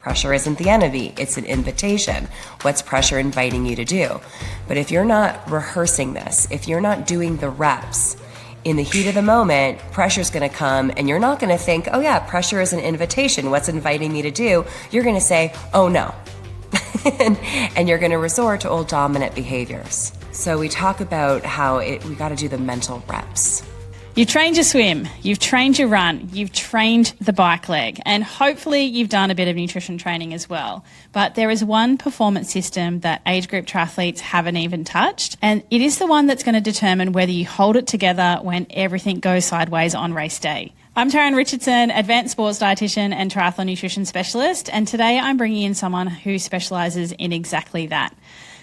Pressure isn't the enemy, it's an invitation. What's pressure inviting you to do? But if you're not rehearsing this, if you're not doing the reps, in the heat of the moment, pressure's going to come and you're not going to think, oh yeah, pressure is an invitation. What's inviting me to do? You're going to say, oh no. and you're going to resort to old dominant behaviors. So we talk about how we got to do the mental reps. You've trained your swim, you've trained your run, you've trained the bike leg, and hopefully you've done a bit of nutrition training as well. But there is one performance system that age group triathletes haven't even touched, and it is the one that's going to determine whether you hold it together when everything goes sideways on race day. I'm Taryn Richardson, Advanced Sports Dietitian and Triathlon Nutrition Specialist, and today I'm bringing in someone who specialises in exactly that.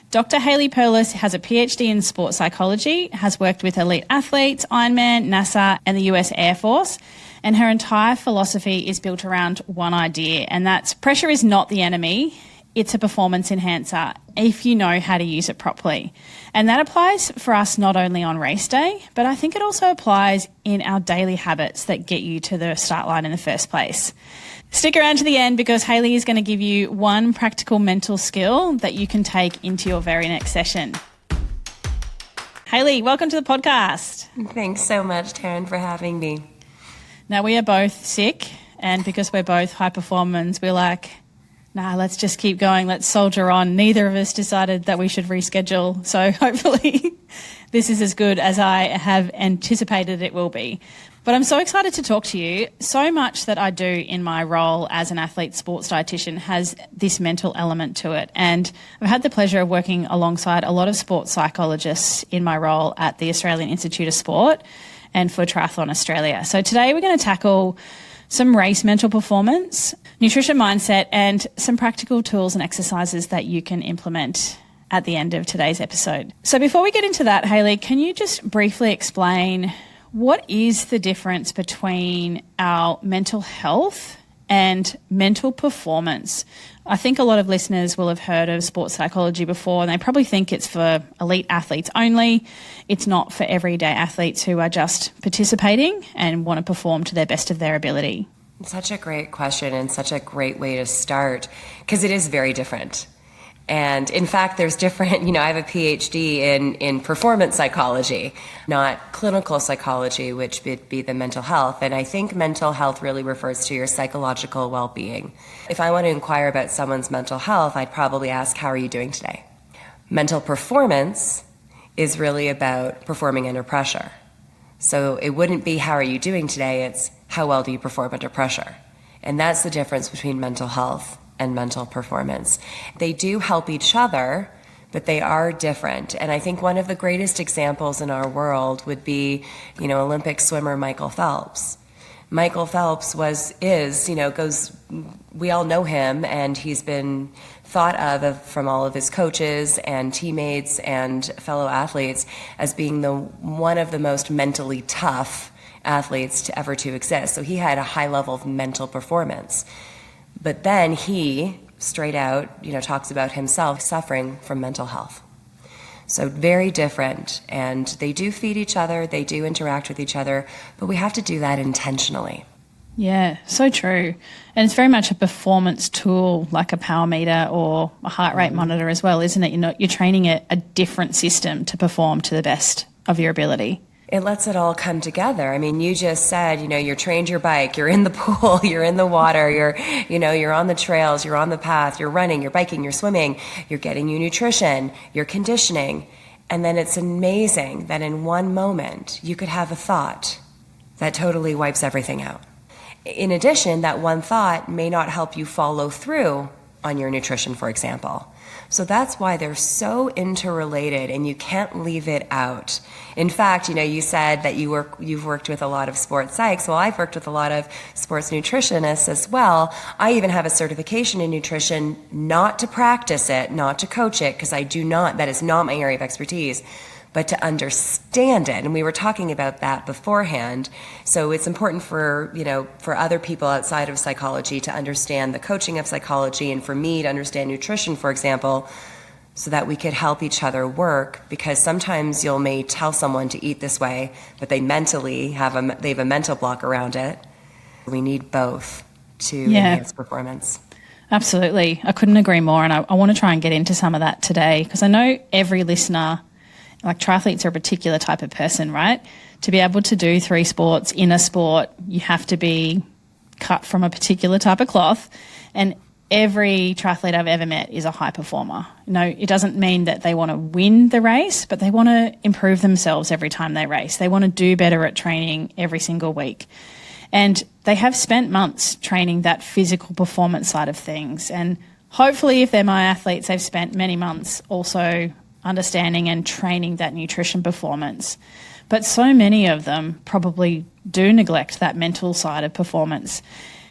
Dr. Hayley Perlus has a PhD in sports psychology, has worked with elite athletes, Ironman, NASA and the US Air Force, and her entire philosophy is built around one idea, and that's pressure is not the enemy, it's a performance enhancer if you know how to use it properly. And that applies for us not only on race day, but I think it also applies in our daily habits that get you to the start line in the first place. Stick around to the end because Hayley is going to give you one practical mental skill that you can take into your very next session. Hayley, welcome to the podcast. Thanks so much, Taryn, for having me. Now, we are both sick, and because we're both high performers, we're like, nah, let's just keep going. Let's soldier on. Neither of us decided that we should reschedule. So hopefully this is as good as I have anticipated it will be. But I'm so excited to talk to you. So much that I do in my role as an athlete sports dietitian has this mental element to it. And I've had the pleasure of working alongside a lot of sports psychologists in my role at the Australian Institute of Sport and for Triathlon Australia. So today we're going to tackle some race mental performance, nutrition mindset, and some practical tools and exercises that you can implement at the end of today's episode. So before we get into that, Hayley, can you just briefly explain what is the difference between our mental health and mental performance? I think a lot of listeners will have heard of sports psychology before, and they probably think it's for elite athletes only. It's not for everyday athletes who are just participating and want to perform to their best of their ability. Such a great question and such a great way to start, because it is very different. And in fact, there's different, I have a PhD in performance psychology, not clinical psychology, which would be the mental health. And I think mental health really refers to your psychological well-being. If I want to inquire about someone's mental health, I'd probably ask, how are you doing today? Mental performance is really about performing under pressure. So it wouldn't be, how are you doing today? It's, how well do you perform under pressure? And that's the difference between mental health and mental performance. They do help each other, but they are different. And I think one of the greatest examples in our world would be, Olympic swimmer Michael Phelps. Michael Phelps we all know him, and he's been thought of from all of his coaches and teammates and fellow athletes as being one of the most mentally tough athletes to ever exist. So he had a high level of mental performance. But then he, straight out, talks about himself suffering from mental health. So very different, and they do feed each other, they do interact with each other, but we have to do that intentionally. Yeah, so true. And it's very much a performance tool, like a power meter or a heart rate monitor as well, isn't it? You're training a different system to perform to the best of your ability. It lets it all come together. I mean, you just said, you're trained your bike, you're in the pool, you're in the water, you're on the trails, you're on the path, you're running, you're biking, you're swimming, you're getting your nutrition, you're conditioning. And then it's amazing that in one moment you could have a thought that totally wipes everything out. In addition, that one thought may not help you follow through on your nutrition, for example. So that's why they're so interrelated, and you can't leave it out. In fact, you said that you've worked with a lot of sports psychs. Well, I've worked with a lot of sports nutritionists as well. I even have a certification in nutrition, not to practice it, not to coach it, because that is not my area of expertise, but to understand it. And we were talking about that beforehand. So it's important for other people outside of psychology to understand the coaching of psychology, and for me to understand nutrition, for example, so that we could help each other work, because sometimes you may tell someone to eat this way, but they mentally have a mental block around it. We need both to enhance performance. Absolutely. I couldn't agree more. And I want to try and get into some of that today because I know every listener, like triathletes are a particular type of person, right? To be able to do 3 sports in a sport, you have to be cut from a particular type of cloth. And every triathlete I've ever met is a high performer. No, it doesn't mean that they want to win the race, but they want to improve themselves every time they race. They want to do better at training every single week. And they have spent months training that physical performance side of things. And hopefully, if they're my athletes, they've spent many months also understanding and training that nutrition performance. But so many of them probably do neglect that mental side of performance.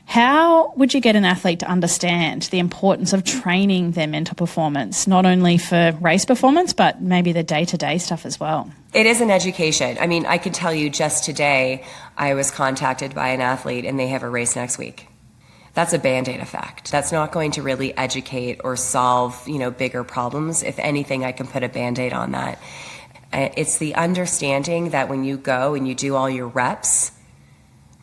How would you get an athlete to understand the importance of training their mental performance, not only for race performance, but maybe the day-to-day stuff as well? It is an education. I mean, I can tell you just today, I was contacted by an athlete and they have a race next week. That's a Band-Aid effect. That's not going to really educate or solve, bigger problems. If anything, I can put a Band-Aid on that. It's the understanding that when you go and you do all your reps,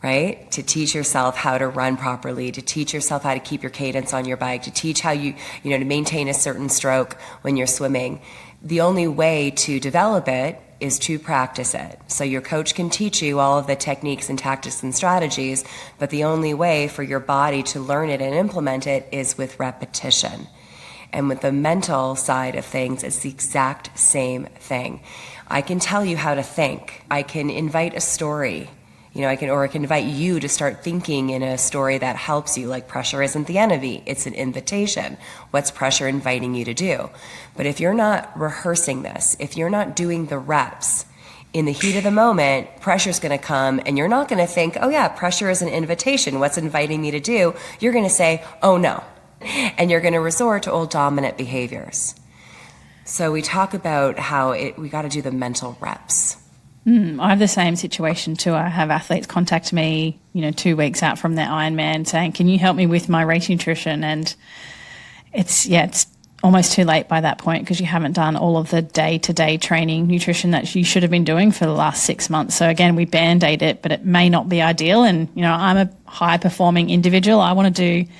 right, to teach yourself how to run properly, to teach yourself how to keep your cadence on your bike, to teach how to maintain a certain stroke when you're swimming. The only way to develop it is to practice it. So your coach can teach you all of the techniques and tactics and strategies, but the only way for your body to learn it and implement it is with repetition. And with the mental side of things, it's the exact same thing. I can tell you how to think. I can invite a story. I can invite you to start thinking in a story that helps you, like pressure isn't the enemy, it's an invitation. What's pressure inviting you to do? But if you're not rehearsing this, if you're not doing the reps, in the heat of the moment, pressure's going to come and you're not going to think, oh yeah, pressure is an invitation. What's inviting me to do? You're going to say, oh no. And you're going to resort to old dominant behaviors. So we talk about how we got to do the mental reps. I have the same situation too. I have athletes contact me, 2 weeks out from their Ironman saying, can you help me with my race nutrition? And it's almost too late by that point because you haven't done all of the day-to-day training nutrition that you should have been doing for the last 6 months. So again, we Band-Aid it, but it may not be ideal. And, I'm a high-performing individual. I want to do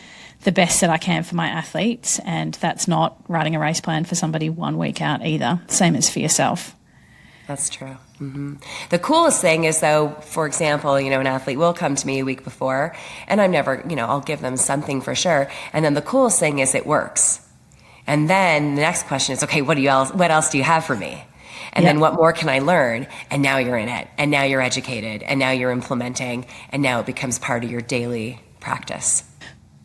the best that I can for my athletes, and that's not writing a race plan for somebody 1 week out either. Same as for yourself. That's true. Mm-hmm. The coolest thing is, though, for example, an athlete will come to me a week before, and I'm never, I'll give them something for sure. And then the coolest thing is it works. And then the next question is, okay, what else do you have for me? And then what more can I learn? And now you're in it, and now you're educated, and now you're implementing, and now it becomes part of your daily practice.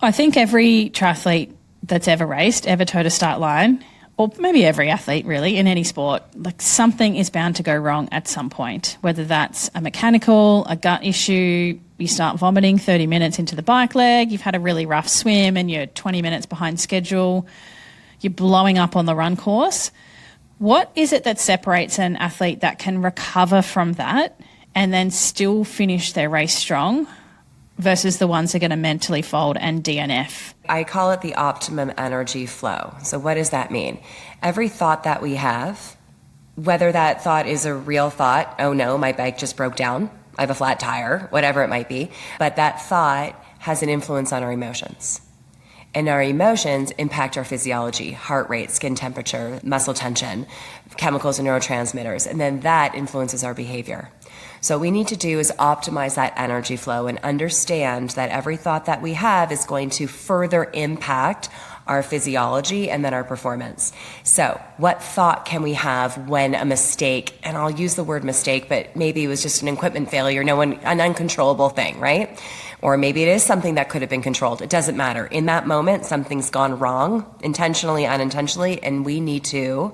I think every triathlete that's ever raced, ever towed a start line, or maybe every athlete really in any sport, like something is bound to go wrong at some point, whether that's a mechanical, a gut issue, you start vomiting 30 minutes into the bike leg, you've had a really rough swim and you're 20 minutes behind schedule, you're blowing up on the run course. What is it that separates an athlete that can recover from that and then still finish their race strong versus the ones that are going to mentally fold and DNF? I call it the optimum energy flow. So what does that mean? Every thought that we have, whether that thought is a real thought, oh no, my bike just broke down, I have a flat tire, whatever it might be, but that thought has an influence on our emotions. And our emotions impact our physiology, heart rate, skin temperature, muscle tension, chemicals and neurotransmitters, and then that influences our behavior. So what we need to do is optimize that energy flow and understand that every thought that we have is going to further impact our physiology and then our performance. So what thought can we have when a mistake, and I'll use the word mistake, but maybe it was just an equipment failure, an uncontrollable thing, right? Or maybe it is something that could have been controlled. It doesn't matter. In that moment, something's gone wrong, intentionally, unintentionally, and we need to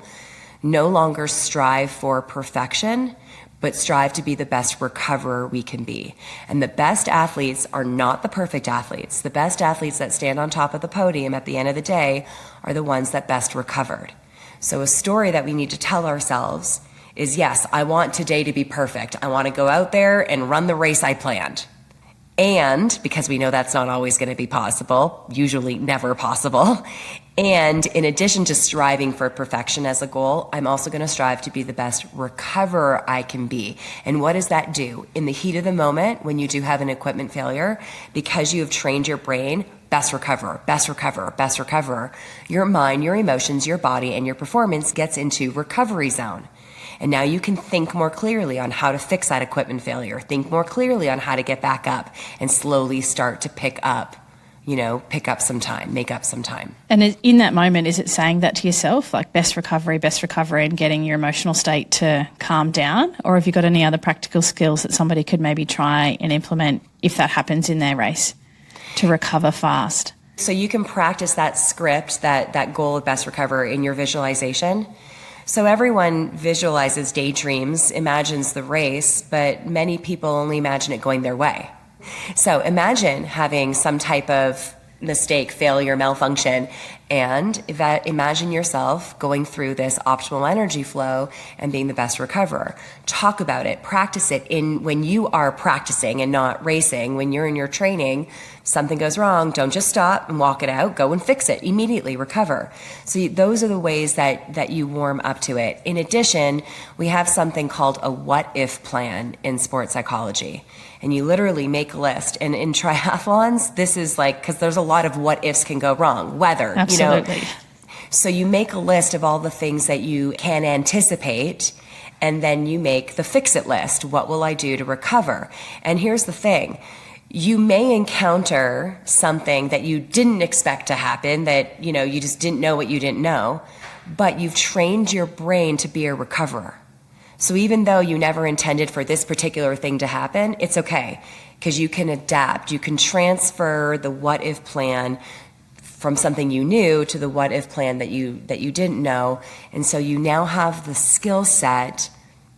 no longer strive for perfection, but strive to be the best recoverer we can be. And the best athletes are not the perfect athletes. The best athletes that stand on top of the podium at the end of the day are the ones that best recovered. So a story that we need to tell ourselves is, yes, I want today to be perfect. I want to go out there and run the race I planned. And because we know that's not always going to be possible, usually never possible. And in addition to striving for perfection as a goal, I'm also going to strive to be the best recoverer I can be. And what does that do? In the heat of the moment, when you do have an equipment failure, because you have trained your brain, best recoverer, best recoverer, best recoverer, your mind, your emotions, your body, and your performance gets into recovery zone. And now you can think more clearly on how to fix that equipment failure, think more clearly on how to get back up and slowly start to pick up some time, make up some time. And in that moment, is it saying that to yourself, like best recovery, and getting your emotional state to calm down? Or have you got any other practical skills that somebody could maybe try and implement if that happens in their race to recover fast? So you can practice that script, that goal of best recovery in your visualization. So everyone visualizes, daydreams, imagines the race, but many people only imagine it going their way. So imagine having some type of mistake, failure, malfunction, and imagine yourself going through this optimal energy flow and being the best recoverer. Talk about it, practice it when you are practicing and not racing. When you're in your training, something goes wrong, don't just stop and walk it out, go and fix it, immediately recover. So those are the ways that you warm up to it. In addition, we have something called a what if plan in sports psychology. And you literally make a list. And in triathlons, this is like, because there's a lot of what ifs can go wrong. Weather, Absolutely. So you make a list of all the things that you can anticipate, and then you make the fix it list. What will I do to recover? And here's the thing. You may encounter something that you didn't expect to happen, that, you just didn't know what you didn't know, but you've trained your brain to be a recoverer. So even though you never intended for this particular thing to happen, it's okay, because you can adapt. You can transfer the what if plan from something you knew to the what if plan that you didn't know. And so you now have the skill set.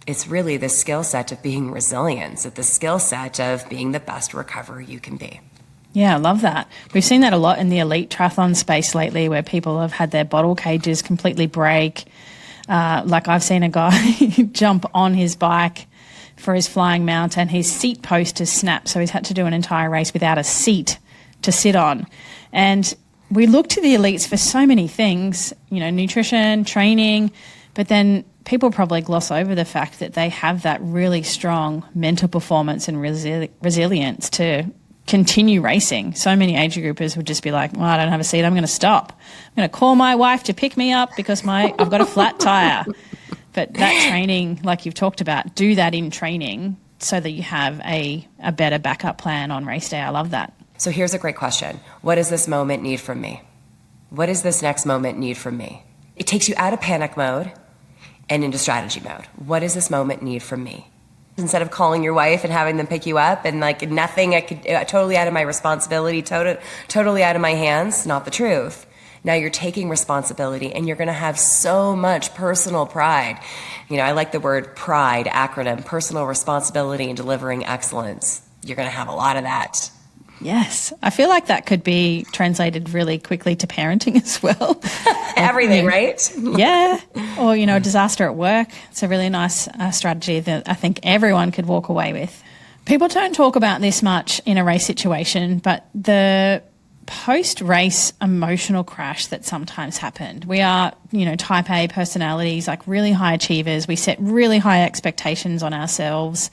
It's really the skill set of being resilient. It's the skill set of being the best recoverer you can be. Yeah, I love that. We've seen that a lot in the elite triathlon space lately, where people have had their bottle cages completely break. Like I've seen a guy jump on his bike for his flying mount and his seat post has snapped, so he's had to do an entire race without a seat to sit on. And we look to the elites for so many things, nutrition, training, but then people probably gloss over the fact that they have that really strong mental performance and resilience to continue racing. So many age groupers would just be like, well, I don't have a seat, I'm going to stop. I'm going to call my wife to pick me up because I've got a flat tire. But that training, like you've talked about, do that in training so that you have a better backup plan on race day. I love that. So here's a great question. What does this moment need from me? What does this next moment need from me? It takes you out of panic mode and into strategy mode. What does this moment need from me? Instead of calling your wife and having them pick you up and like nothing, totally out of my responsibility, totally out of my hands, not the truth. Now you're taking responsibility and you're going to have so much personal pride. I like the word PRIDE acronym, personal responsibility and delivering excellence. You're going to have a lot of that. Yes. I feel like that could be translated really quickly to parenting as well. Everything, right? Yeah. Or, a disaster at work. It's a really nice strategy that I think everyone could walk away with. People don't talk about this much in a race situation, but the post-race emotional crash that sometimes happened. We are, type A personalities, like really high achievers. We set really high expectations on ourselves,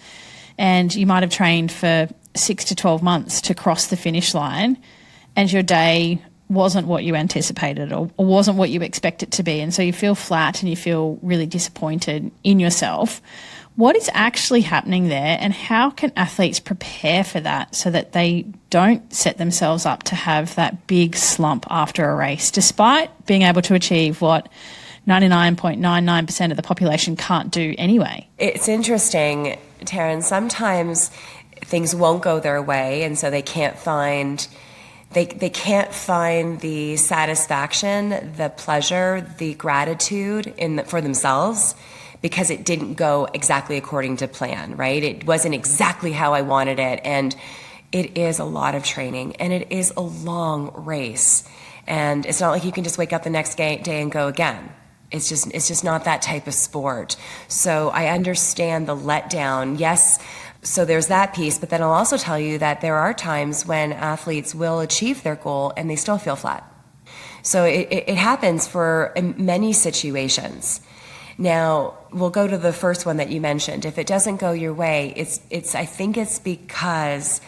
and you might have trained for 6 to 12 months to cross the finish line, and your day wasn't what you anticipated or wasn't what you expect it to be. And so you feel flat and you feel really disappointed in yourself. What is actually happening there, and how can athletes prepare for that so that they don't set themselves up to have that big slump after a race, despite being able to achieve what 99.99% of the population can't do anyway? It's interesting, Taryn. Sometimes things won't go their way, and so they can't find the satisfaction, the pleasure, the gratitude for themselves, because it didn't go exactly according to plan, right? It wasn't exactly how I wanted it, and it is a lot of training, and it is a long race, and it's not like you can just wake up the next day and go again. It's just not that type of sport. So I understand the letdown. Yes, So there's that piece, but then I'll also tell you that there are times when athletes will achieve their goal and they still feel flat. So it happens for many situations. Now, we'll go to the first one that you mentioned. If it doesn't go your way, I think it's because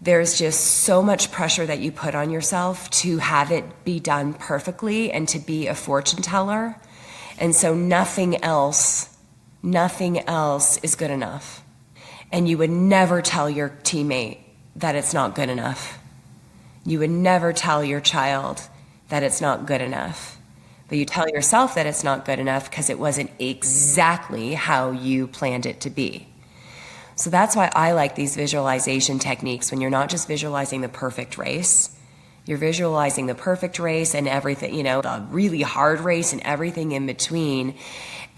there's just so much pressure that you put on yourself to have it be done perfectly and to be a fortune teller. And so nothing else is good enough. And you would never tell your teammate that it's not good enough. You would never tell your child that it's not good enough. But you tell yourself that it's not good enough because it wasn't exactly how you planned it to be. So that's why I like these visualization techniques when you're not just visualizing the perfect race, you're visualizing the perfect race and everything, the really hard race and everything in between,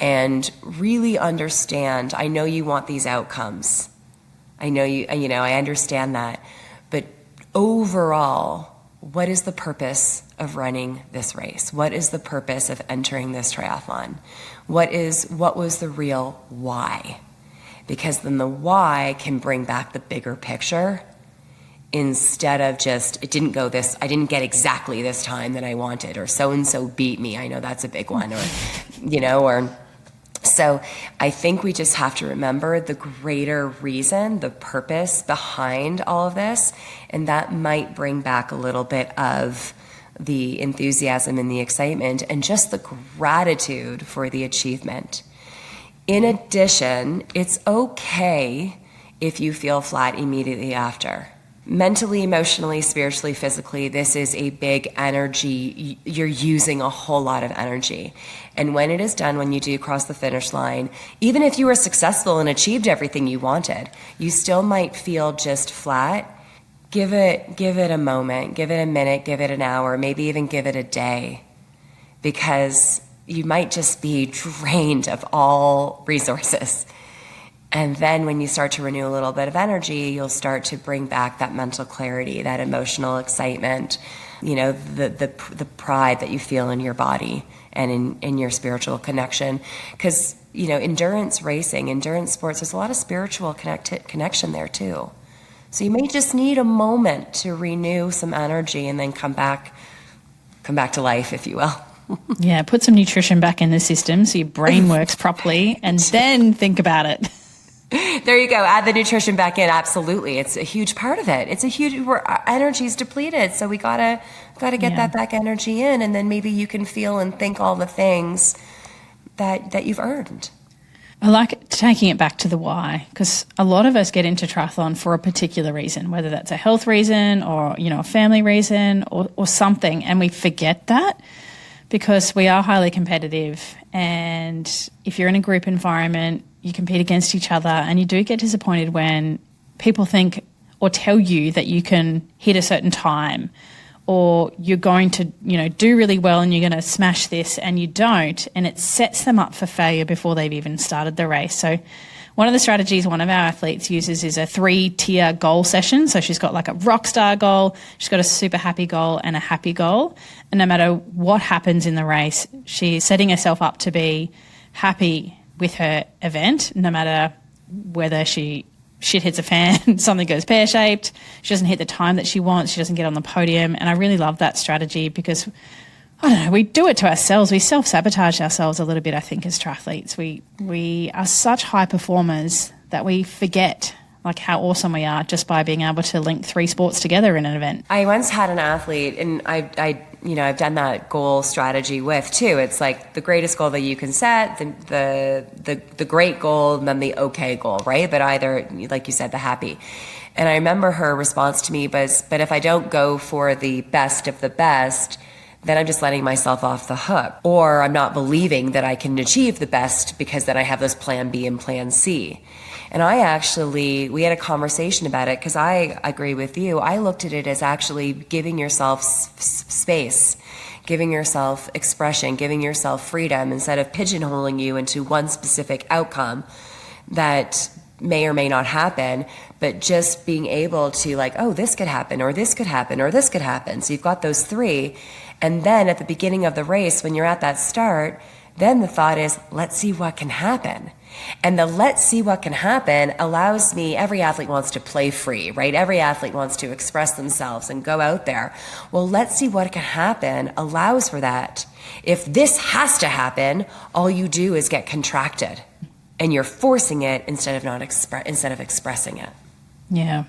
and really understand, I know you want these outcomes. I know I understand that. But overall, what is the purpose of running this race? What is the purpose of entering this triathlon? What was the real why? Because then the why can bring back the bigger picture instead of just, I didn't get exactly this time that I wanted, or so-and-so beat me. I know that's a big one, so I think we just have to remember the greater reason, the purpose behind all of this, and that might bring back a little bit of the enthusiasm and the excitement and just the gratitude for the achievement. In addition, it's okay if you feel flat immediately after. Mentally, emotionally, spiritually, physically, this is a big energy. You're using a whole lot of energy. And when it is done, when you do cross the finish line, even if you were successful and achieved everything you wanted, you still might feel just flat. Give it a moment, give it a minute, give it an hour, maybe even give it a day, because you might just be drained of all resources. And then when you start to renew a little bit of energy, you'll start to bring back that mental clarity, that emotional excitement, the pride that you feel in your body and in your spiritual connection. Because, endurance racing, endurance sports, there's a lot of spiritual connection there too. So you may just need a moment to renew some energy and then come back to life, if you will. Yeah, put some nutrition back in the system so your brain works properly, and then think about it. There you go. Add the nutrition back in. Absolutely. It's a huge part of it. Our energy's depleted. So we gotta get that back energy in, and then maybe you can feel and think all the things that you've earned. I like taking it back to the why, because a lot of us get into triathlon for a particular reason, whether that's a health reason or, a family reason or something. And we forget that because we are highly competitive. And if you're in a group environment, you compete against each other, and you do get disappointed when people think or tell you that you can hit a certain time, or you're going to, do really well and you're going to smash this, and you don't, and it sets them up for failure before they've even started the race. So one of the strategies one of our athletes uses is a 3-tier goal session. So she's got like a rock star goal, she's got a super happy goal, and a happy goal. And no matter what happens in the race, she's setting herself up to be happy with her event, no matter whether shit hits a fan, something goes pear-shaped, she doesn't hit the time that she wants, she doesn't get on the podium. And I really love that strategy because, I don't know, we do it to ourselves. We self-sabotage ourselves a little bit, I think, as triathletes. We are such high performers that we forget like how awesome we are just by being able to link 3 sports together in an event. I once had an athlete, and I've done that goal strategy with too. It's like the greatest goal that you can set, the great goal, and then the okay goal, right? But either, like you said, the happy. And I remember her response to me was, but if I don't go for the best of the best, then I'm just letting myself off the hook. Or I'm not believing that I can achieve the best because then I have this plan B and plan C. And we had a conversation about it because I agree with you. I looked at it as actually giving yourself space, giving yourself expression, giving yourself freedom instead of pigeonholing you into one specific outcome that may or may not happen, but just being able to like, oh, this could happen, or this could happen, or this could happen. So you've got those 3. And then at the beginning of the race, when you're at that start, then the thought is, let's see what can happen. And the let's see what can happen allows me, every athlete wants to play free, right? Every athlete wants to express themselves and go out there. Well, let's see what can happen allows for that. If this has to happen, all you do is get contracted and you're forcing it instead of expressing it. Yeah,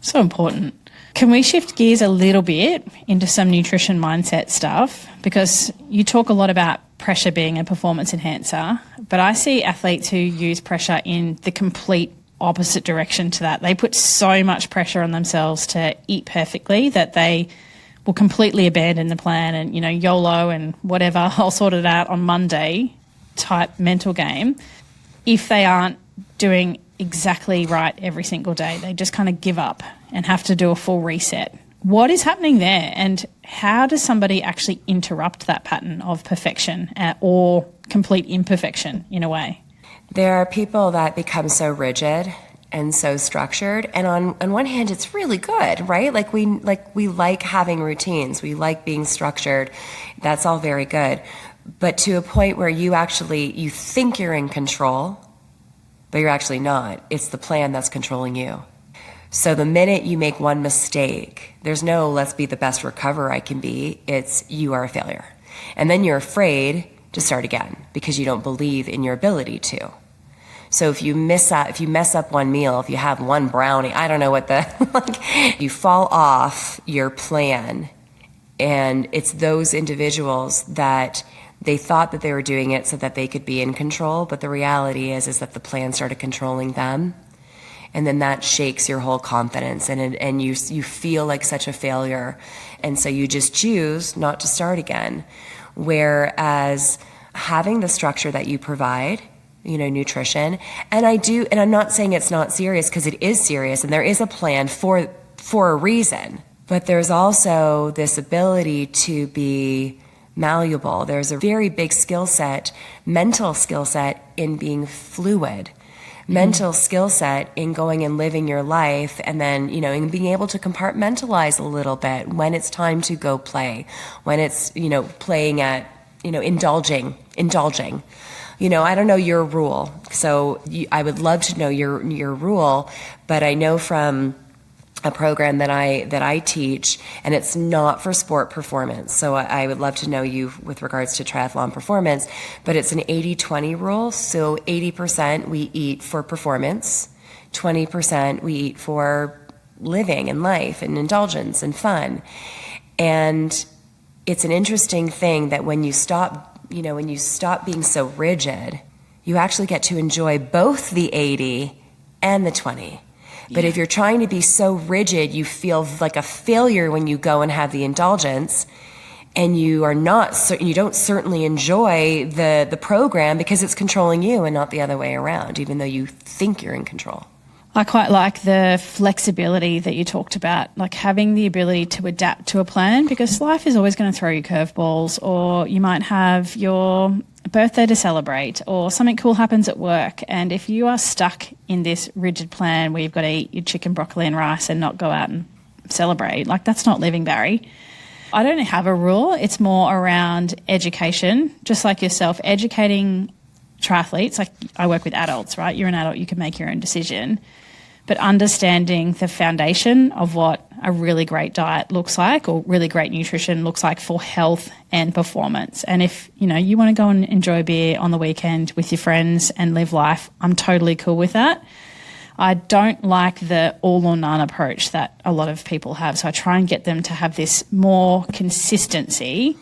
so important. Can we shift gears a little bit into some nutrition mindset stuff? Because you talk a lot about pressure being a performance enhancer, but I see athletes who use pressure in the complete opposite direction to that. They put so much pressure on themselves to eat perfectly that they will completely abandon the plan and, YOLO and whatever, I'll sort it out on Monday type mental game. If they aren't doing exactly right every single day, they just kind of give up and have to do a full reset. What is happening there, and how does somebody actually interrupt that pattern of perfection or complete imperfection in a way? There are people that become so rigid and so structured, and on one hand it's really good, right? We like having routines, we like being structured. That's all very good. But to a point where you think you're in control, but you're actually not. It's the plan that's controlling you. So the minute you make one mistake, there's no let's be the best recoverer I can be. It's you are a failure. And then you're afraid to start again because you don't believe in your ability to. So if you mess up one meal, if you have one brownie, I don't know what you fall off your plan. And it's those individuals that they thought that they were doing it so that they could be in control, but the reality is that the plan started controlling them. And then that shakes your whole confidence, and you feel like such a failure. And so you just choose not to start again. Whereas having the structure that you provide, nutrition, and I'm not saying it's not serious, because it is serious, and there is a plan for a reason. But there's also this ability to be malleable. There's a very big skill set, mental skill set, in being fluid. Mental skill set in going and living your life, and then, in being able to compartmentalize a little bit when it's time to go play, when it's, playing at, indulging. I don't know your rule, so I would love to know your rule, but I know from a program that I teach, and it's not for sport performance. So I would love to know you with regards to triathlon performance, but it's an 80-20 rule. So 80% we eat for performance, 20% we eat for living and life and indulgence and fun. And it's an interesting thing that when you stop being so rigid, you actually get to enjoy both the 80 and the 20. But if you're trying to be so rigid, you feel like a failure when you go and have the indulgence, and you don't certainly enjoy the program because it's controlling you and not the other way around, even though you think you're in control. I quite like the flexibility that you talked about, like having the ability to adapt to a plan, because life is always going to throw you curveballs, or you might have your birthday to celebrate, or something cool happens at work. And if you are stuck in this rigid plan where you've got to eat your chicken, broccoli and rice and not go out and celebrate, that's not living, Barry. I don't have a rule. It's more around education, just like yourself, educating triathletes. I work with adults, right? You're an adult, you can make your own decision. But understanding the foundation of what a really great diet looks like, or really great nutrition looks like for health and performance. And if, you want to go and enjoy a beer on the weekend with your friends and live life, I'm totally cool with that. I don't like the all or none approach that a lot of people have. So I try and get them to have this more consistency,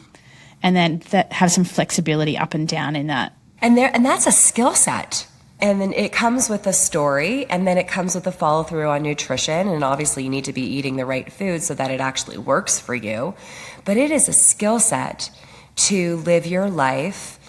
and then that have some flexibility up and down in that. And that's a skill set. And then it comes with a story, and then it comes with a follow through on nutrition. And obviously you need to be eating the right food so that it actually works for you. But it is a skill set to live your life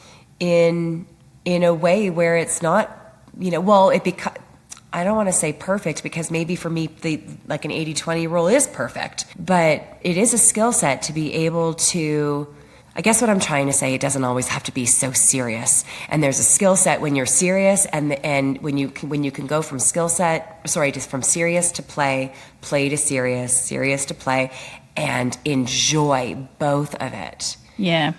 in a way where it's not, I don't want to say perfect, because maybe for me, an 80-20 rule is perfect. But it is a skill set to be able to, I guess what I'm trying to say, it doesn't always have to be so serious. And there's a skill set when you're serious, and when you can go from from serious to play to serious to play, and enjoy both of it. Yeah.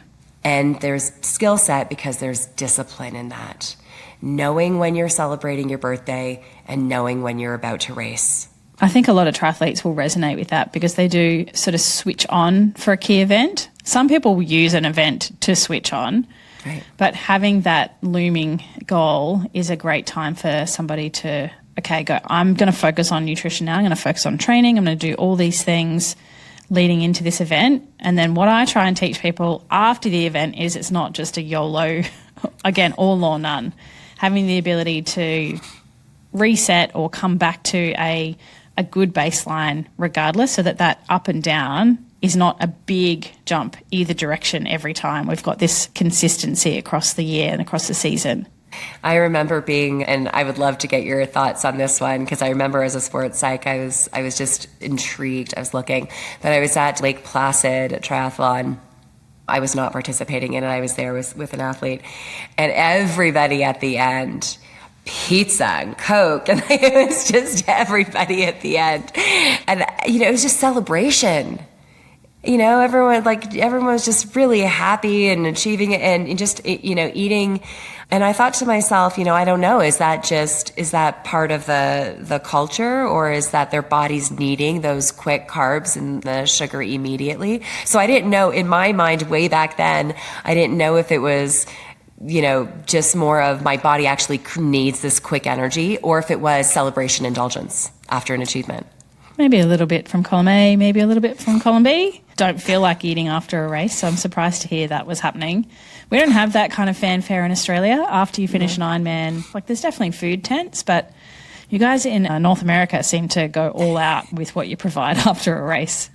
And there's skill set because there's discipline in that. knowing when you're celebrating your birthday and knowing when you're about to race. I think a lot of triathletes will resonate with that because they do sort of switch on for a key event. Some people will use an event to switch on, right, but having that looming goal is a great time for somebody to, okay, go, I'm going to focus on nutrition now, I'm going to focus on training, I'm going to do all these things leading into this event. And then what I try and teach people after the event is it's not just a YOLO, again, all or none. Having the ability to reset or come back to a good baseline regardless, so that up and down is not a big jump either direction every time. We've got this consistency across the year and across the season. I remember and I would love to get your thoughts on this one, because I remember as a sports psych, I was just intrigued. I was looking, but I was at Lake Placid Triathlon. I was not participating in it. I was there with an athlete, and everybody at the end, pizza and Coke, and it was just everybody at the end. And, it was just celebration. Everyone was just really happy and achieving it and just, eating. And I thought to myself, I don't know, is that part of the culture, or is that their body's needing those quick carbs and the sugar immediately? So I didn't know, in my mind way back then, I didn't know if it was, just more of my body actually needs this quick energy, or if it was celebration indulgence after an achievement. Maybe a little bit from column A, maybe a little bit from column B. Don't feel like eating after a race, so I'm surprised to hear that was happening. We don't have that kind of fanfare in Australia after you finish an Ironman. Like, there's definitely food tents, but you guys in North America seem to go all out with what you provide after a race.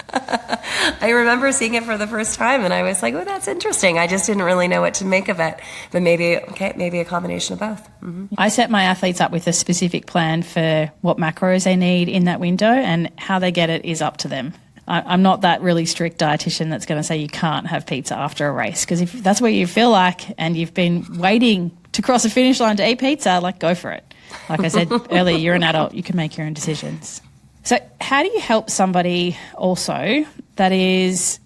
I remember seeing it for the first time, and I was like, oh, that's interesting. I just didn't really know what to make of it. But maybe a combination of both. Mm-hmm. I set my athletes up with a specific plan for what macros they need in that window, and how they get it is up to them. I'm not that really strict dietitian that's going to say you can't have pizza after a race, because if that's what you feel like and you've been waiting to cross a finish line to eat pizza, go for it. Like I said earlier, you're an adult, you can make your own decisions. So how do you help somebody also that is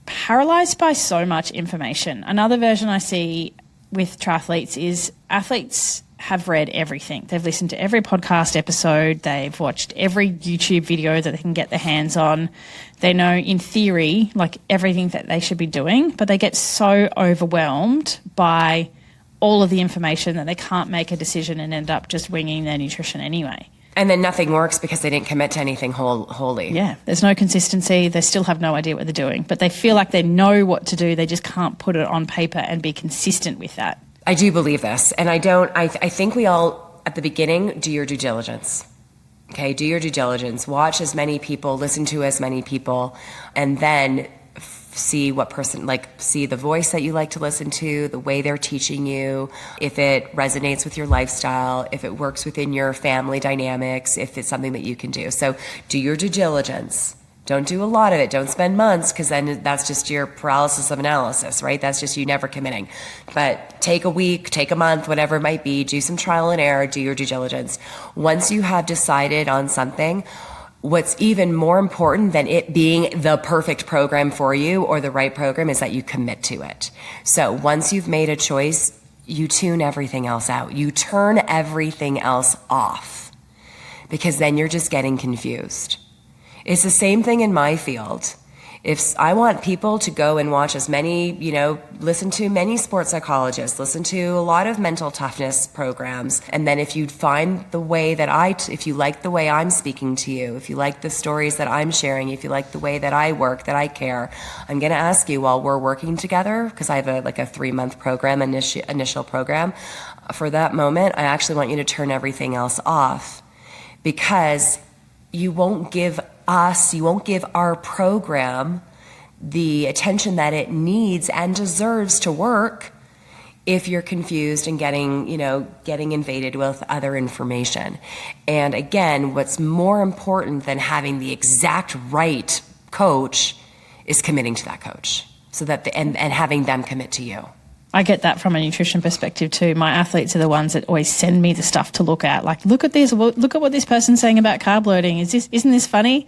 paralysed by so much information? Another version I see with triathletes is athletes have read everything. They've listened to every podcast episode. They've watched every YouTube video that they can get their hands on. They know in theory, everything that they should be doing, but they get so overwhelmed by all of the information that they can't make a decision and end up just winging their nutrition anyway. And then nothing works because they didn't commit to anything wholly. Yeah, there's no consistency. They still have no idea what they're doing, but they feel like they know what to do. They just can't put it on paper and be consistent with that. I do believe this, and I think we all, at the beginning, do your due diligence. Okay, do your due diligence. Watch as many people, listen to as many people, and then see what person, see the voice that you like to listen to, the way they're teaching you, if it resonates with your lifestyle, if it works within your family dynamics, if it's something that you can do. So do your due diligence. Don't do a lot of it. Don't spend months, because then that's just your paralysis of analysis, right? That's just you never committing. But take a week, take a month, whatever it might be, do some trial and error, do your due diligence. Once you have decided on something, what's even more important than it being the perfect program for you or the right program is that you commit to it. So once you've made a choice, you tune everything else out. You turn everything else off, because then you're just getting confused. It's the same thing in my field. If I want people to go and watch as many, listen to many sports psychologists, listen to a lot of mental toughness programs. And then if you find the way that if you like the way I'm speaking to you, if you like the stories that I'm sharing, if you like the way that I work, that I care, I'm going to ask you while we're working together, because I have a 3-month program, initial program. For that moment, I actually want you to turn everything else off, because you won't give our program the attention that it needs and deserves to work if you're confused and getting invaded with other information. And again, what's more important than having the exact right coach is committing to that coach, so that and having them commit to you. I get that from a nutrition perspective too. My athletes are the ones that always send me the stuff to look at. Look at this. Look at what this person's saying about carb loading. Isn't this funny?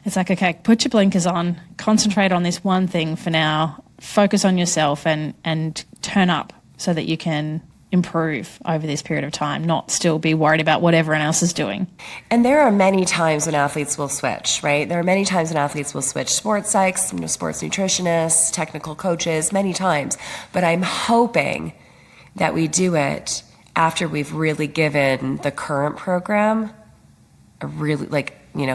It's okay, put your blinkers on, concentrate on this one thing for now, focus on yourself and turn up so that you can improve over this period of time, not still be worried about what everyone else is doing. And there are many times when athletes will switch, right? There are many times when athletes will switch sports psychs, sports nutritionists, technical coaches, many times. But I'm hoping that we do it after we've really given the current program a really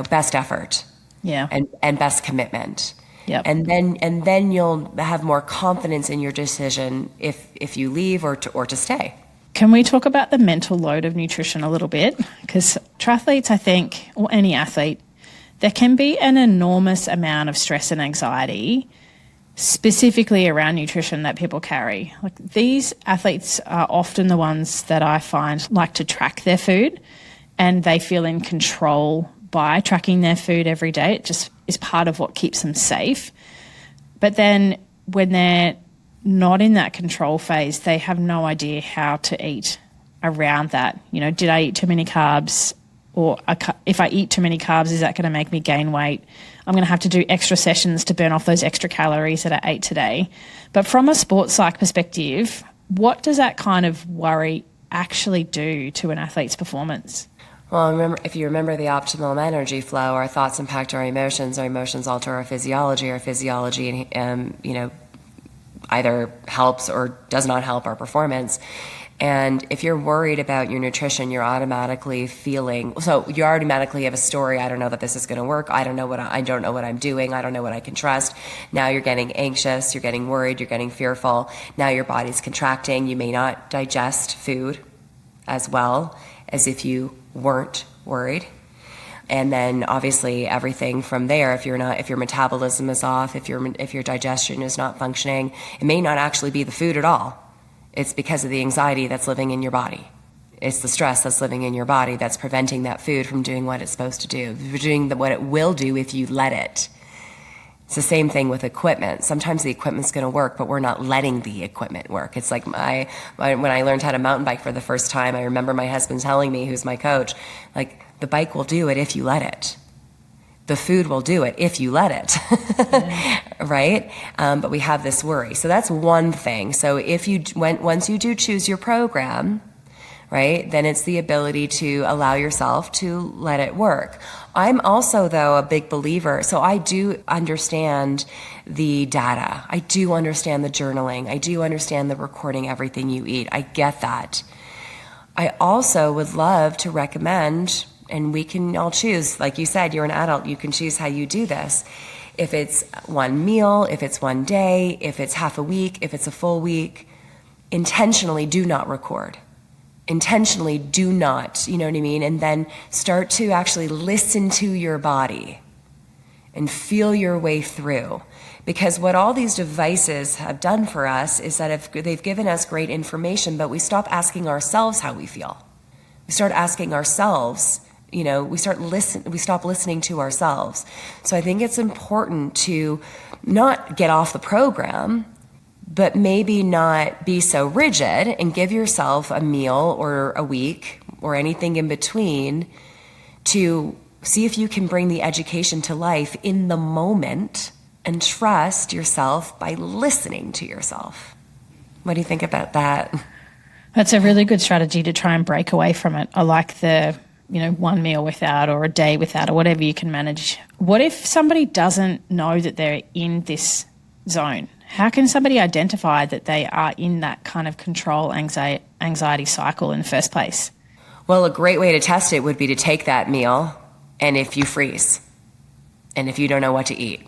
best effort. Yeah. And best commitment. Yep. And then you'll have more confidence in your decision if you leave or to stay. Can we talk about the mental load of nutrition a little bit? Because triathletes, I think, or any athlete, there can be an enormous amount of stress and anxiety specifically around nutrition that people carry. Like, these athletes are often the ones that I find like to track their food, and they feel in control by tracking their food every day. It just is part of what keeps them safe. But then when they're not in that control phase, they have no idea how to eat around that. Did I eat too many carbs? Or if I eat too many carbs, is that going to make me gain weight? I'm going to have to do extra sessions to burn off those extra calories that I ate today. But from a sports psych perspective, what does that kind of worry actually do to an athlete's performance? Well, if you remember the optimal energy flow, our thoughts impact our emotions alter our physiology either helps or does not help our performance. And if you're worried about your nutrition, you automatically have a story. I don't know that this is going to work. I don't know what I'm doing. I don't know what I can trust. Now you're getting anxious, you're getting worried, you're getting fearful. Now your body's contracting. You may not digest food as well as if you weren't worried. And then obviously everything from there, if your metabolism is off, if your digestion is not functioning, it may not actually be the food at all. It's because of the anxiety that's living in your body. It's the stress that's living in your body that's preventing that food from doing what it's supposed to do, doing what it will do if you let it. It's the same thing with equipment. Sometimes the equipment's going to work, but we're not letting the equipment work. It's like when I learned how to mountain bike for the first time, I remember my husband telling me, who's my coach, like, the bike will do it if you let it. The food will do it if you let it, right? But we have this worry. So that's one thing. So once you do choose your program, right, then it's the ability to allow yourself to let it work. I'm also, though, a big believer. So I do understand the data. I do understand the journaling. I do understand the recording everything you eat. I get that. I also would love to recommend, and we can all choose, like you said, you're an adult, you can choose how you do this. If it's one meal, if it's one day, if it's half a week, if it's a full week, intentionally do not record. Intentionally do not, you know what I mean? And then start to actually listen to your body and feel your way through. Because what all these devices have done for us is that if they've given us great information, but we stop asking ourselves how we feel. We start asking ourselves, we stop listening to ourselves. So I think it's important to not get off the program, but maybe not be so rigid and give yourself a meal or a week or anything in between to see if you can bring the education to life in the moment and trust yourself by listening to yourself. What do you think about that? That's a really good strategy to try and break away from it. I like the, one meal without or a day without or whatever you can manage. What if somebody doesn't know that they're in this zone? How can somebody identify that they are in that kind of control anxiety cycle in the first place? Well, a great way to test it would be to take that meal, and if you freeze, and if you don't know what to eat,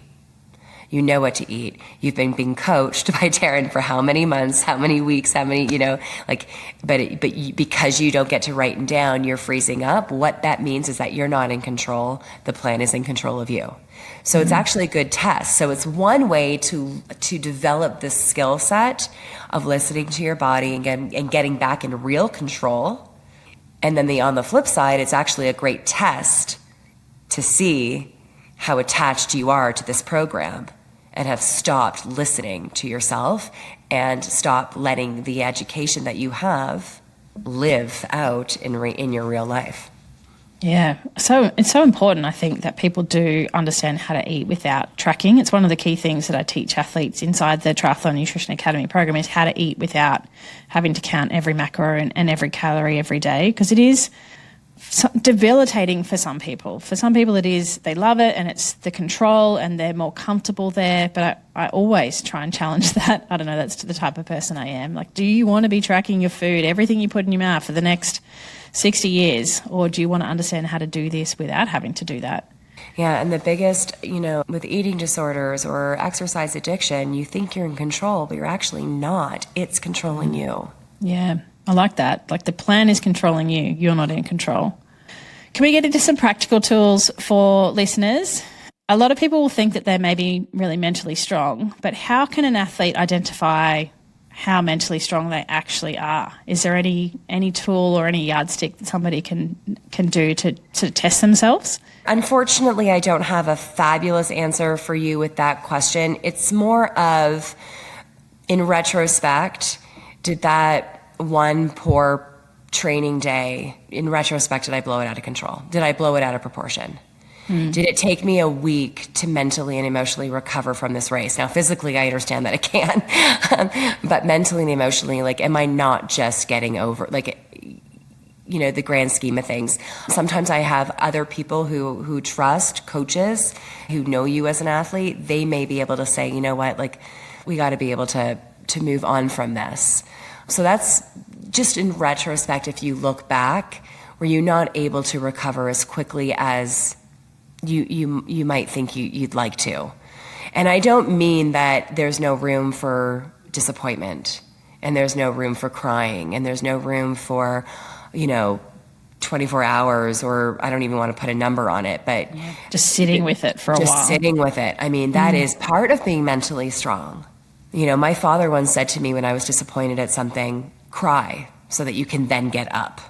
you know what to eat. You've been being coached by Taryn for how many months, how many weeks, because you don't get to write it down, you're freezing up. What that means is that you're not in control. The plan is in control of you. So it's actually a good test. So it's one way to develop this skill set of listening to your body and getting back in real control. And then on the flip side, it's actually a great test to see how attached you are to this program and have stopped listening to yourself and stop letting the education that you have live out in your real life. Yeah. So it's so important, I think, that people do understand how to eat without tracking. It's one of the key things that I teach athletes inside the Triathlon Nutrition Academy program is how to eat without having to count every macro and every calorie every day, because it is debilitating for some people. For some people it is, they love it and it's the control and they're more comfortable there. But I always try and challenge that. I don't know, that's the type of person I am. Like, do you want to be tracking your food, everything you put in your mouth for the next 60 years, or do you want to understand how to do this without having to do that? Yeah, and the biggest, with eating disorders or exercise addiction, you think you're in control, but you're actually not. It's controlling you. Yeah, I like that. Like the plan is controlling you. You're not in control. Can we get into some practical tools for listeners? A lot of people will think that they're maybe really mentally strong, but how can an athlete identify how mentally strong they actually are? Is there any tool or any yardstick that somebody can do to test themselves? Unfortunately, I don't have a fabulous answer for you with that question. It's more of, in retrospect, did that one poor training day, in retrospect, did I blow it out of control? Did I blow it out of proportion? Did it take me a week to mentally and emotionally recover from this race? Now, physically, I understand that it can, but mentally and emotionally, like, am I not just getting over, like, the grand scheme of things? Sometimes I have other people who trust, coaches, who know you as an athlete. They may be able to say, you know what, like, we got to be able to move on from this. So that's just in retrospect, if you look back, were you not able to recover as quickly as you might think you'd like to? And I don't mean that there's no room for disappointment, and there's no room for crying, and there's no room for, 24 hours, or I don't even want to put a number on it, but just sitting with it for a while. Just sitting with it. I mean, that is part of being mentally strong. My father once said to me when I was disappointed at something, cry so that you can then get up.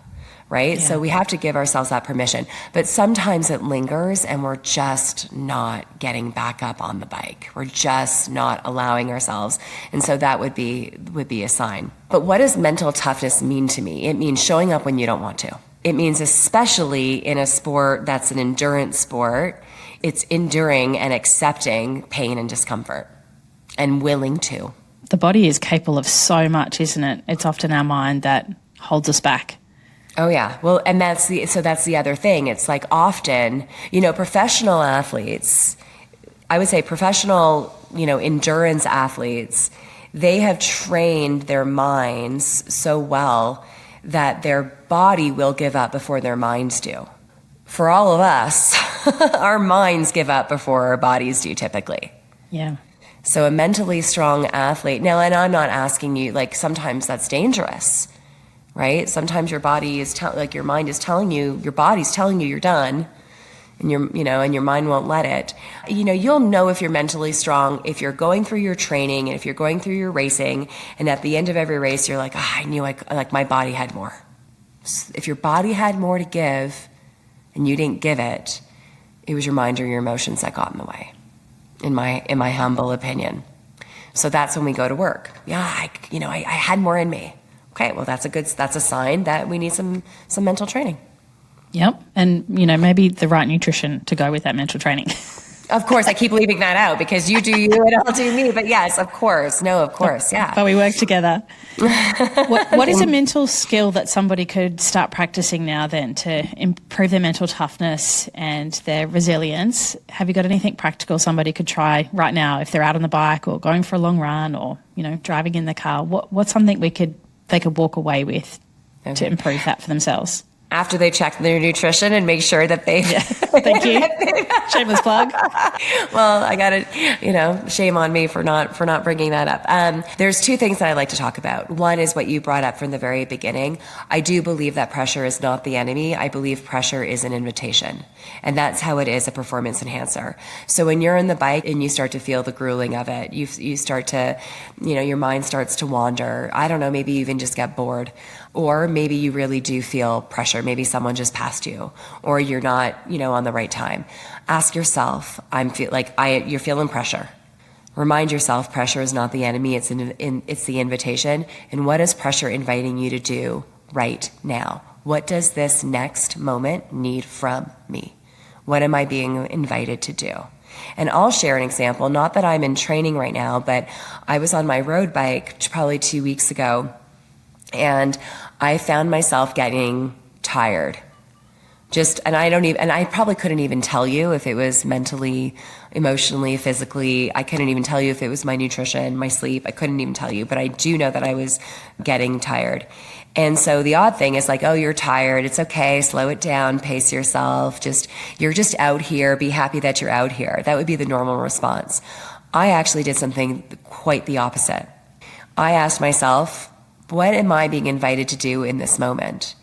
Right? Yeah. So we have to give ourselves that permission. But sometimes it lingers and we're just not getting back up on the bike. We're just not allowing ourselves. And so that would be a sign. But what does mental toughness mean to me? It means showing up when you don't want to. It means, especially in a sport that's an endurance sport, it's enduring and accepting pain and discomfort and willing to. The body is capable of so much, isn't it? It's often our mind that holds us back. Oh yeah. Well, and that's the other thing. It's like often, professional athletes, I would say professional, endurance athletes, they have trained their minds so well that their body will give up before their minds do. For all of us, our minds give up before our bodies do typically. Yeah. So a mentally strong athlete, now, and I'm not asking you, like, sometimes that's dangerous. Right? Sometimes your body is your mind is telling you, your body's telling you you're done, and and your mind won't let it. You'll know if you're mentally strong if you're going through your training and if you're going through your racing, and at the end of every race you're like, I knew my body had more. If your body had more to give and you didn't give it, it was your mind or your emotions that got in the way, in my humble opinion. So that's when we go to work. Yeah, I had more in me. Okay, well, that's a sign that we need some mental training. Yep, and maybe the right nutrition to go with that mental training. Of course, I keep leaving that out because you do you and I'll do me. But yes, of course, yeah. But we work together. What is a mental skill that somebody could start practicing now then to improve their mental toughness and their resilience? Have you got anything practical somebody could try right now if they're out on the bike or going for a long run or driving in the car? What's something they could walk away with to improve that for themselves? After they check their nutrition and make sure that they... Yeah. Thank you. Shameless plug. Well, I got to, shame on me for not bringing that up. There's two things that I like to talk about. One is what you brought up from the very beginning. I do believe that pressure is not the enemy. I believe pressure is an invitation. And that's how it is a performance enhancer. So when you're on the bike and you start to feel the grueling of it, you start to, your mind starts to wander. I don't know, maybe you even just get bored. Or maybe you really do feel pressure. Maybe someone just passed you, or you're not, on the right time. Ask yourself, you're feeling pressure. Remind yourself, pressure is not the enemy. It's the invitation. And what is pressure inviting you to do right now? What does this next moment need from me? What am I being invited to do? And I'll share an example, not that I'm in training right now, but I was on my road bike probably 2 weeks ago, and I found myself getting tired. And I probably couldn't even tell you if it was mentally, emotionally, physically. I couldn't even tell you if it was my nutrition, my sleep. I couldn't even tell you, but I do know that I was getting tired. And so the odd thing is like, oh, you're tired. It's okay. Slow it down. Pace yourself. You're just out here. Be happy that you're out here. That would be the normal response. I actually did something quite the opposite. I asked myself, what am I being invited to do in this moment?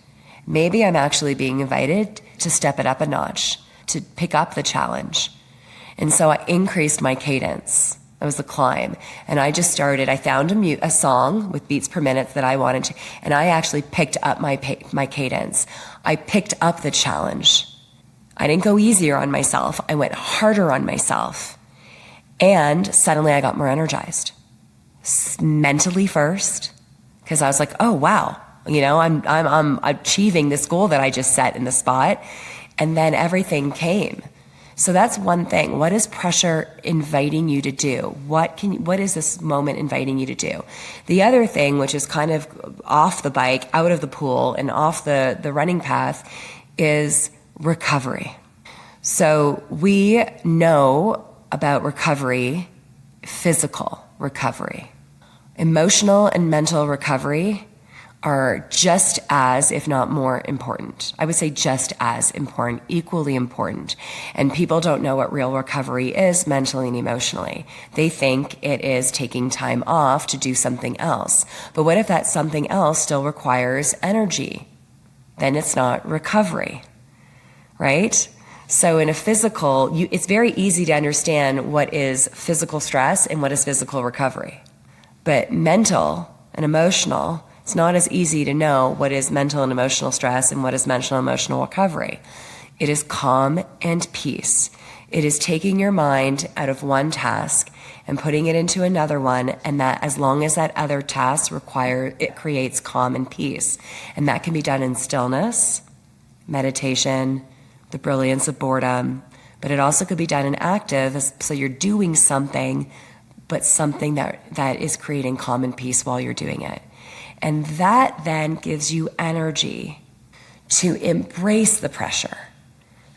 Maybe I'm actually being invited to step it up a notch, to pick up the challenge. And so I increased my cadence. That was the climb. And I found a song with beats per minute that I wanted to, and I actually picked up my cadence. I picked up the challenge. I didn't go easier on myself. I went harder on myself. And suddenly I got more energized. Mentally first, because I was like, oh, wow. I'm achieving this goal that I just set in the spot. And then everything came. So that's one thing. What is pressure inviting you to do? What is this moment inviting you to do? The other thing, which is kind of off the bike, out of the pool, and off the running path, is recovery. So we know about recovery, physical recovery. Emotional and mental recovery are just as, if not more important. I would say just as important, equally important. And people don't know what real recovery is mentally and emotionally. They think it is taking time off to do something else. But what if that something else still requires energy? Then it's not recovery, right? So in a physical, it's very easy to understand what is physical stress and what is physical recovery. But mental and emotional, it's not as easy to know what is mental and emotional stress and what is mental and emotional recovery. It is calm and peace. It is taking your mind out of one task and putting it into another one, and that as long as that other task it creates calm and peace. And that can be done in stillness, meditation, the brilliance of boredom, but it also could be done in active, so you're doing something, but something that is creating calm and peace while you're doing it. And that then gives you energy to embrace the pressure.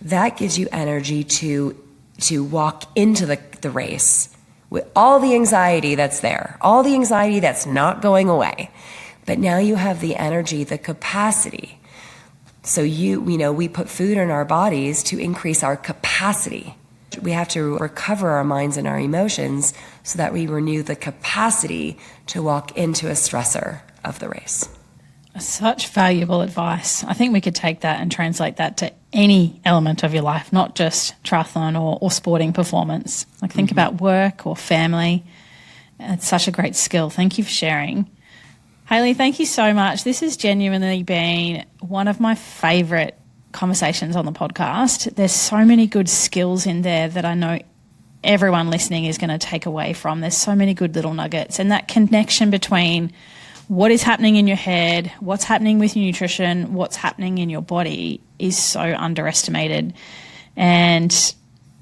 That gives you energy to walk into the race with all the anxiety that's there, all the anxiety that's not going away. But now you have the energy, the capacity. So we put food in our bodies to increase our capacity. We have to recover our minds and our emotions so that we renew the capacity to walk into a stressor of the race. Such valuable advice. I think we could take that and translate that to any element of your life, not just triathlon or sporting performance. Like think about work or family. It's such a great skill. Thank you for sharing. Hayley, thank you so much. This has genuinely been one of my favourite conversations on the podcast. There's so many good skills in there that I know everyone listening is going to take away from. There's so many good little nuggets, and that connection between what is happening in your head, what's happening with your nutrition, what's happening in your body is so underestimated. And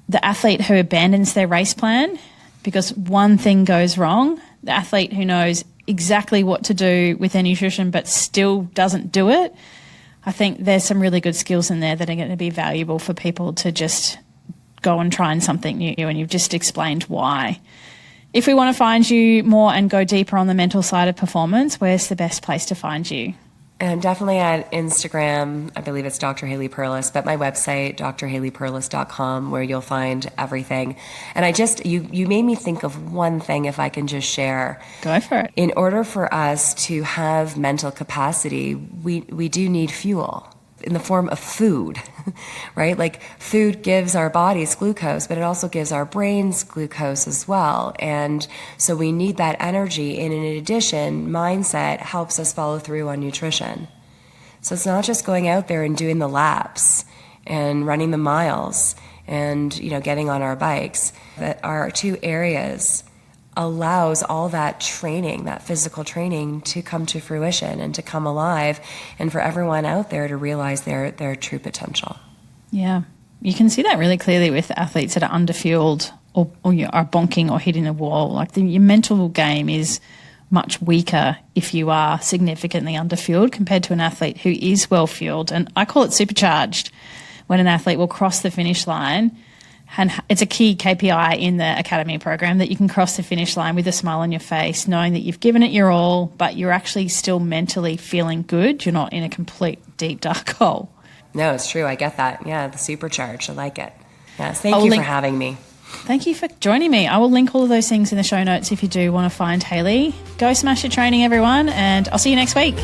the athlete who abandons their race plan because one thing goes wrong, the athlete who knows exactly what to do with their nutrition but still doesn't do it, I think there's some really good skills in there that are going to be valuable for people to just go and try something new, and you've just explained why. If we want to find you more and go deeper on the mental side of performance, where's the best place to find you? And definitely at Instagram, I believe it's Dr. Hayley Perlus, but my website, drhayleyperlus.com, where you'll find everything. And you made me think of one thing, if I can just share. Go for it. In order for us to have mental capacity, we do need fuel in the form of food, right? Like food gives our bodies glucose, but it also gives our brains glucose as well. And so we need that energy. And in addition, mindset helps us follow through on nutrition. So it's not just going out there and doing the laps and running the miles and, getting on our bikes. That are two areas allows all that training, that physical training, to come to fruition and to come alive, and for everyone out there to realize their true potential. Yeah. You can see that really clearly with athletes that are underfueled or you are bonking or hitting a wall. Like your mental game is much weaker if you are significantly underfueled compared to an athlete who is well fueled. And I call it supercharged, when an athlete will cross the finish line. And it's a key KPI in the academy program that you can cross the finish line with a smile on your face, knowing that you've given it your all, but you're actually still mentally feeling good. You're not in a complete deep dark hole. No, it's true. I get that. Yeah, the supercharged. I like it. Yes, thank you for having me. Thank you for joining me. I will link all of those things in the show notes if you do want to find Hayley. Go smash your training, everyone, and I'll see you next week.